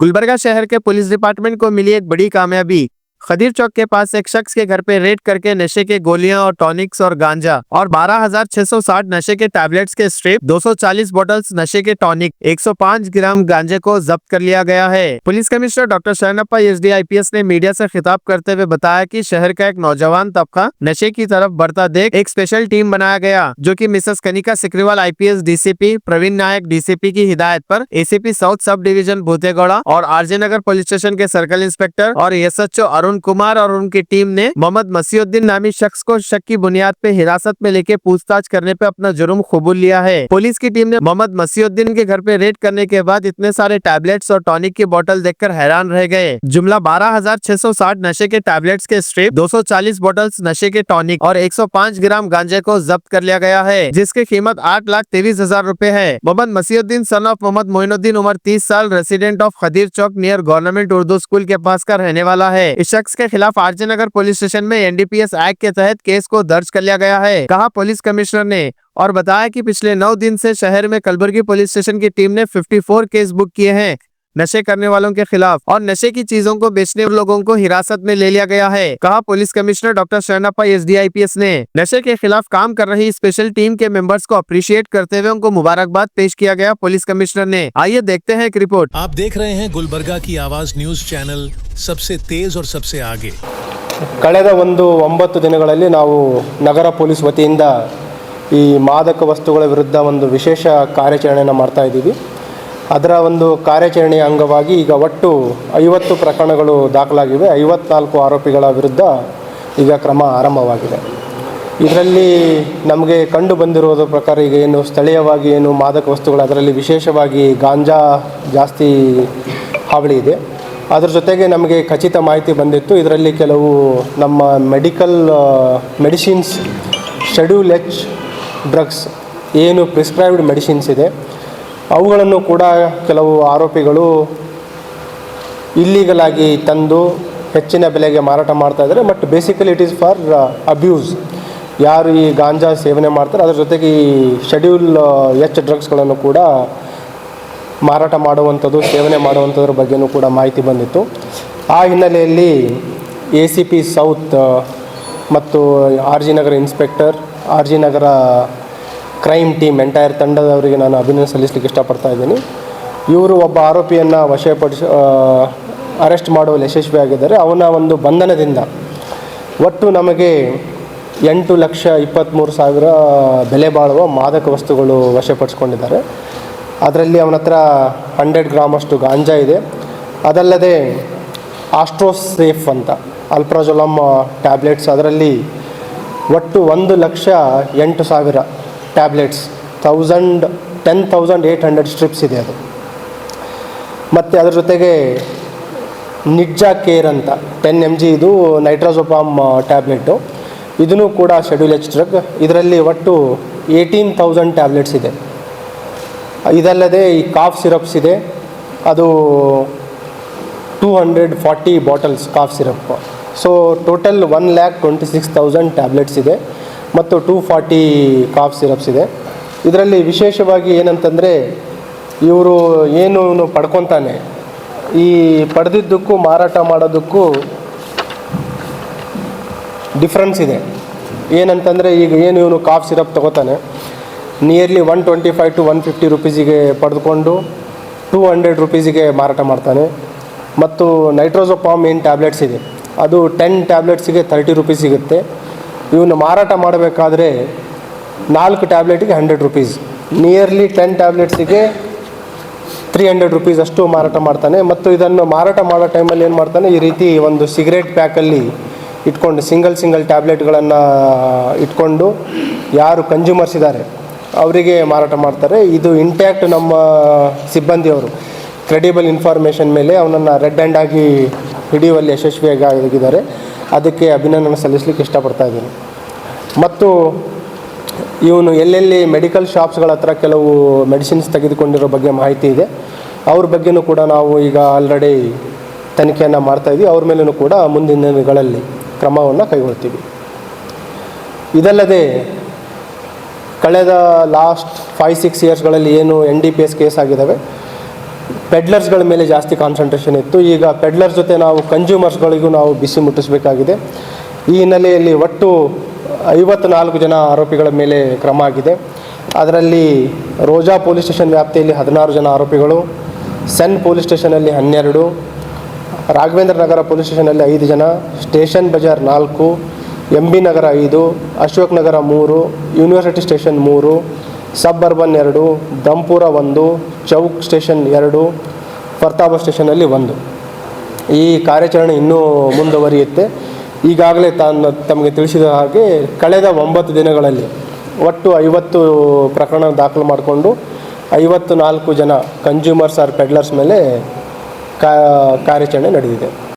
गुलबर्गा शहर के police department को मिली एक बड़ी कामयाबी। खदीर चौक के पास एक शख्स के घर पे रेड करके नशे के गोलियां और टॉनिक्स और गांजा और 12,660 नशे के टैबलेट्स के स्ट्रिप, 240 बोतल्स नशे के टॉनिक, 105 ग्राम गांजे को जब्त कर लिया गया है। Police commissioner doctor Sharanappa SD IPS ने मीडिया से खिताब करते हुए बताया कि शहर का एक नौजवान तबका नशे की तरफ बढ़ता देख एक स्पेशल टीम बनाया गया, जो कि Mrs Kanika Sikriwal IPS DCP, Praveen Nayak DCP की हिदायत पर ACP south sub division Bhutegowda और आरजे नगर पुलिस स्टेशन के सर्कल इंस्पेक्टर और एसएचओ अरुण कुमार और उनकी टीम ने मोहम्मद मसीउद्दीन नामी शख्स को शक की बुनियाद पे हिरासत में लेके पूछताछ करने पे अपना जुर्म कबूल लिया है। पुलिस की टीम ने मोहम्मद मसीउद्दीन के घर पे रेड करने के बाद इतने सारे टैबलेट्स और टॉनिक की बोतल देखकर हैरान रह गए। जुमला 12,660 नशे के टैबलेट्स के स्ट्रिप, 240 बोतल्स नशे के टॉनिक और 105 ग्राम गांजे को जब्त कर लिया गया है, जिसकी कीमत 8,23,000 रूपए है। मोहम्मद मसीउद्दीन सन ऑफ मोहम्मद मोइनुद्दीन, उम्र 30 साल, resident of Khadir Chowk near government Urdu school के पास का रहने वाला है। इस शख्स के खिलाफ आरजे नगर पुलिस स्टेशन में एनडीपीएस एक्ट के तहत केस को दर्ज कर लिया गया है, कहा पुलिस कमिश्नर ने, और बताया कि पिछले 9 दिन से शहर में कलबुर्गी पुलिस स्टेशन की टीम ने 54 केस बुक किए हैं नशे करने वालों के खिलाफ, और नशे की चीजों को बेचने वाले लोगों को हिरासत में ले लिया गया है, कहा police commissioner doctor Sharanappa SD IPS ने। नशे के खिलाफ काम कर रही स्पेशल टीम के मेंबर्स को अप्रिशिएट करते हुए उनको मुबारकबाद पेश किया गया पुलिस कमिश्नर ने। आइए देखते हैं एक रिपोर्ट। आप देख रहे हैं गुलबर्गा की आवाज न्यूज चैनल, सबसे तेज और सबसे आगे। ಕಳೆದ 9 ದಿನಗಳಲ್ಲಿ ನಾವು ನಗರ ಪೊಲೀಸ್ ವತಿಯಿಂದ ಈ ಮಾದಕ ವಸ್ತುಗಳ ವಿರುದ್ಧ ಒಂದು ವಿಶೇಷ ಕಾರ್ಯಾಚರಣೆಯನ್ನು ಮಾಡ್ತಾ ಇದ್ದೀವಿ. ಅದರ ಒಂದು ಕಾರ್ಯಾಚರಣೆಯ ಅಂಗವಾಗಿ ಈಗ ಒಟ್ಟು 50 ಪ್ರಕರಣಗಳು ದಾಖಲಾಗಿವೆ. 54 ಆರೋಪಿಗಳ ವಿರುದ್ಧ ಈಗ ಕ್ರಮ ಆರಂಭವಾಗಿದೆ. ಇದರಲ್ಲಿ ನಮಗೆ ಕಂಡು ಬಂದಿರೋದ್ರ ಪ್ರಕಾರ ಈಗ ಏನು ಸ್ಥಳೀಯವಾಗಿ ಏನು ಮಾದಕ ವಸ್ತುಗಳು, ಅದರಲ್ಲಿ ವಿಶೇಷವಾಗಿ ಗಾಂಜಾ ಜಾಸ್ತಿ ಹಾವಳಿ ಇದೆ. ಅದರ ಜೊತೆಗೆ ನಮಗೆ ಖಚಿತ ಮಾಹಿತಿ ಬಂದಿತ್ತು, ಇದರಲ್ಲಿ ಕೆಲವು ನಮ್ಮ ಮೆಡಿಸಿನ್ಸ್, ಶೆಡ್ಯೂಲ್ ಎಚ್ ಡ್ರಗ್ಸ್ ಏನು ಪ್ರಿಸ್ಕ್ರೈಬ್ಡ್ ಮೆಡಿಸಿನ್ಸ್ ಇದೆ, ಅವುಗಳನ್ನು ಕೂಡ ಕೆಲವು ಆರೋಪಿಗಳು ಇಲ್ಲೀಗಲ್ ಆಗಿ ತಂದು ಹೆಚ್ಚಿನ ಬೆಲೆಗೆ ಮಾರಾಟ ಮಾಡ್ತಾ ಇದ್ದಾರೆ. But basically it is for abuse. ಯಾರು ಈ ಗಾಂಜಾ ಸೇವನೆ ಮಾಡ್ತಾರೆ, ಅದರ ಜೊತೆಗೆ ಈ ಶೆಡ್ಯೂಲ್ ಎಚ್ ಡ್ರಗ್ಸ್ಗಳನ್ನು ಕೂಡ ಮಾರಾಟ ಮಾಡುವಂಥದ್ದು, ಸೇವನೆ ಮಾಡುವಂಥದ್ರ ಬಗ್ಗೆಯೂ ಕೂಡ ಮಾಹಿತಿ ಬಂದಿತ್ತು. ಆ ಹಿನ್ನೆಲೆಯಲ್ಲಿ ACP ಸೌತ್ ಮತ್ತು RG ನಗರ ಇನ್ಸ್ಪೆಕ್ಟರ್, RG ನಗರ ಕ್ರೈಮ್ ಟೀಮ್ ಎಂಟೈರ್ ತಂಡದವರಿಗೆ ನಾನು ಅಭಿನಂದನೆ ಸಲ್ಲಿಸಲಿಕ್ಕೆ ಇಷ್ಟಪಡ್ತಾ ಇದ್ದೀನಿ. ಇವರು ಒಬ್ಬ ಆರೋಪಿಯನ್ನು ಅರೆಸ್ಟ್ ಮಾಡುವಲ್ಲಿ ಯಶಸ್ವಿಯಾಗಿದ್ದಾರೆ. ಅವನ ಒಂದು ಬಂಧನದಿಂದ ಒಟ್ಟು ನಮಗೆ 8,23,000 ಬೆಲೆ ಬಾಳುವ ಮಾದಕ ವಸ್ತುಗಳು ವಶಪಡಿಸ್ಕೊಂಡಿದ್ದಾರೆ. ಅದರಲ್ಲಿ ಅವನ ಹತ್ರ 100 ಗ್ರಾಮ್ ಅಷ್ಟು ಗಾಂಜಾ ಇದೆ. ಅದಲ್ಲದೆ ಆಸ್ಟ್ರೋಸೇಫ್ ಅಂತ ಅಲ್ಪ್ರಾಜೋಲಮ್ ಟ್ಯಾಬ್ಲೆಟ್ಸ್, ಅದರಲ್ಲಿ ಒಟ್ಟು 1,08,000 ಟ್ಯಾಬ್ಲೆಟ್ಸ್, 10,800 ಸ್ಟ್ರಿಪ್ಸ್ ಇದೆ ಅದು. ಮತ್ತು ಅದರ ಜೊತೆಗೆ ನಿಡ್ಜಾ ಕೇರ್ ಅಂತ 10 mg ಇದು ನೈಟ್ರೋಜೋಪಾಮ್ ಟ್ಯಾಬ್ಲೆಟು, ಇದೂ ಕೂಡ ಶೆಡ್ಯೂಲ್ ಎಚ್ ಡ್ರಗ್. ಇದರಲ್ಲಿ ಒಟ್ಟು 18,000 ಟ್ಯಾಬ್ಲೆಟ್ಸ್ ಇದೆ. ಇದಲ್ಲದೆ ಈ ಕಾಫ್ ಸಿರಪ್ಸ್ ಇದೆ, ಅದು 240 bottles cough syrup. So total 1,26,000 tablets ಇದೆ ಮತ್ತು 240 ಕಾಫ್ ಸಿರಪ್ಸ್ ಇದೆ. ಇದರಲ್ಲಿ ವಿಶೇಷವಾಗಿ ಏನಂತಂದರೆ, ಇವರು ಏನು ಪಡ್ಕೊತಾನೆ, ಈ ಪಡೆದಿದ್ದಕ್ಕೂ ಮಾರಾಟ ಮಾಡೋದಕ್ಕೂ ಡಿಫ್ರೆನ್ಸ್ ಇದೆ. ಏನಂತಂದರೆ, ಈಗ ಏನು ಇವನು ಕಾಫ್ ಸಿರಪ್ ತೊಗೋತಾನೆ, ನಿಯರ್ಲಿ 125 to 150 ರೂಪೀಸಿಗೆ ಪಡೆದುಕೊಂಡು 200 ರೂಪೀಸಿಗೆ ಮಾರಾಟ ಮಾಡ್ತಾನೆ. ಮತ್ತು ನೈಟ್ರೋಜೋಪಾಮ್ ಏನು ಟ್ಯಾಬ್ಲೆಟ್ಸ್ ಇದೆ, ಅದು 10 ಟ್ಯಾಬ್ಲೆಟ್ಸಿಗೆ 30 ರೂಪೀಸ್ ಸಿಗುತ್ತೆ. ಇವನು ಮಾರಾಟ ಮಾಡಬೇಕಾದ್ರೆ 4 ಟ್ಯಾಬ್ಲೆಟಿಗೆ 100 ರೂಪೀಸ್, ನಿಯರ್ಲಿ 10 ಟ್ಯಾಬ್ಲೆಟ್ಸಿಗೆ 300 ರೂಪೀಸ್ ಅಷ್ಟು ಮಾರಾಟ ಮಾಡ್ತಾನೆ. ಮತ್ತು ಇದನ್ನು ಮಾರಾಟ ಮಾಡೋ ಟೈಮಲ್ಲಿ ಏನು ಮಾಡ್ತಾನೆ, ಈ ರೀತಿ ಒಂದು ಸಿಗರೇಟ್ ಪ್ಯಾಕಲ್ಲಿ ಇಟ್ಕೊಂಡು ಸಿಂಗಲ್ ಟ್ಯಾಬ್ಲೆಟ್ಗಳನ್ನು ಇಟ್ಕೊಂಡು ಯಾರು ಕನ್ಸ್ಯೂಮರ್ಸ್ ಇದ್ದಾರೆ ಅವರಿಗೆ ಮಾರಾಟ ಮಾಡ್ತಾರೆ. ಇದು ಇಂಟ್ಯಾಕ್ಟ್ ನಮ್ಮ ಸಿಬ್ಬಂದಿಯವರು ಕ್ರೆಡಿಬಲ್ ಇನ್ಫಾರ್ಮೇಷನ್ ಮೇಲೆ ಅವನನ್ನು ರೆಡ್ ಹ್ಯಾಂಡ್ ಆಗಿ ಹಿಡಿಯುವಲ್ಲಿ ಯಶಸ್ವಿಯಾಗಿ ಆಗಿದ್ದಾರೆ. ಅದಕ್ಕೆ ಅಭಿನಂದನೆ ಸಲ್ಲಿಸಲಿಕ್ಕೆ ಇಷ್ಟಪಡ್ತಾ ಇದ್ದೀನಿ. ಮತ್ತು ಇವನು ಎಲ್ಲೆಲ್ಲಿ ಮೆಡಿಕಲ್ ಶಾಪ್ಸ್ಗಳ ಹತ್ರ ಕೆಲವು ಮೆಡಿಸಿನ್ಸ್ ತೆಗೆದುಕೊಂಡಿರೋ ಬಗ್ಗೆ ಮಾಹಿತಿ ಇದೆ. ಅವ್ರ ಬಗ್ಗೆಯೂ ಕೂಡ ನಾವು ಈಗ ಆಲ್ರೆಡಿ ತನಿಖೆಯನ್ನು ಮಾಡ್ತಾಯಿದ್ವಿ. ಅವ್ರ ಮೇಲೂ ಕೂಡ ಮುಂದಿನ ದಿನಗಳಲ್ಲಿ ಕ್ರಮವನ್ನು ಕೈಗೊಳ್ತೀವಿ. ಇದಲ್ಲದೆ ಕಳೆದ ಲಾಸ್ಟ್ 5-6 ಇಯರ್ಸ್ಗಳಲ್ಲಿ ಏನು NDPS ಕೇಸ್ ಆಗಿದ್ದಾವೆ, ಪೆಡ್ಲರ್ಸ್ಗಳ ಮೇಲೆ ಜಾಸ್ತಿ ಕಾನ್ಸಂಟ್ರೇಷನ್ ಇತ್ತು. ಈಗ ಪೆಡ್ಲರ್ಸ್ ಜೊತೆ ನಾವು ಕನ್ಸ್ಯೂಮರ್ಸ್ಗಳಿಗೂ ನಾವು ಬಿಸಿ ಮುಟ್ಟಿಸಬೇಕಾಗಿದೆ. ಈ ಹಿನ್ನೆಲೆಯಲ್ಲಿ ಒಟ್ಟು 54 ಜನ ಆರೋಪಿಗಳ ಮೇಲೆ ಕ್ರಮ ಆಗಿದೆ. ಅದರಲ್ಲಿ ರೋಜಾ ಪೊಲೀಸ್ ಸ್ಟೇಷನ್ ವ್ಯಾಪ್ತಿಯಲ್ಲಿ 16 ಜನ ಆರೋಪಿಗಳು, ಸೆನ್ ಪೊಲೀಸ್ ಸ್ಟೇಷನಲ್ಲಿ 12, ರಾಘವೇಂದ್ರ ನಗರ ಪೊಲೀಸ್ ಸ್ಟೇಷನಲ್ಲಿ 5 ಜನ, ಸ್ಟೇಷನ್ ಬಜಾರ್ 4, MB ನಗರ 5, ಅಶೋಕ್ ನಗರ 3, ಯೂನಿವರ್ಸಿಟಿ ಸ್ಟೇಷನ್ 3, ಸಬ್ ಅರ್ಬನ್ 2, ದಂಪುರ 1, ಚೌಕ್ ಸ್ಟೇಷನ್ 2, ಫರ್ತಾಬ ಸ್ಟೇಷನಲ್ಲಿ 1. ಈ ಕಾರ್ಯಾಚರಣೆ ಇನ್ನೂ ಮುಂದುವರಿಯುತ್ತೆ. ಈಗಾಗಲೇ ತಮಗೆ ತಿಳಿಸಿದ ಹಾಗೆ ಕಳೆದ 9 ದಿನಗಳಲ್ಲಿ ಒಟ್ಟು 50 ಪ್ರಕರಣ ದಾಖಲು ಮಾಡಿಕೊಂಡು 54 ಜನ ಕನ್ಸ್ಯೂಮರ್ಸ್ ಆರ್ ಪೆಡ್ಲರ್ಸ್ ಮೇಲೆ ಕಾರ್ಯಾಚರಣೆ ನಡೆದಿದೆ.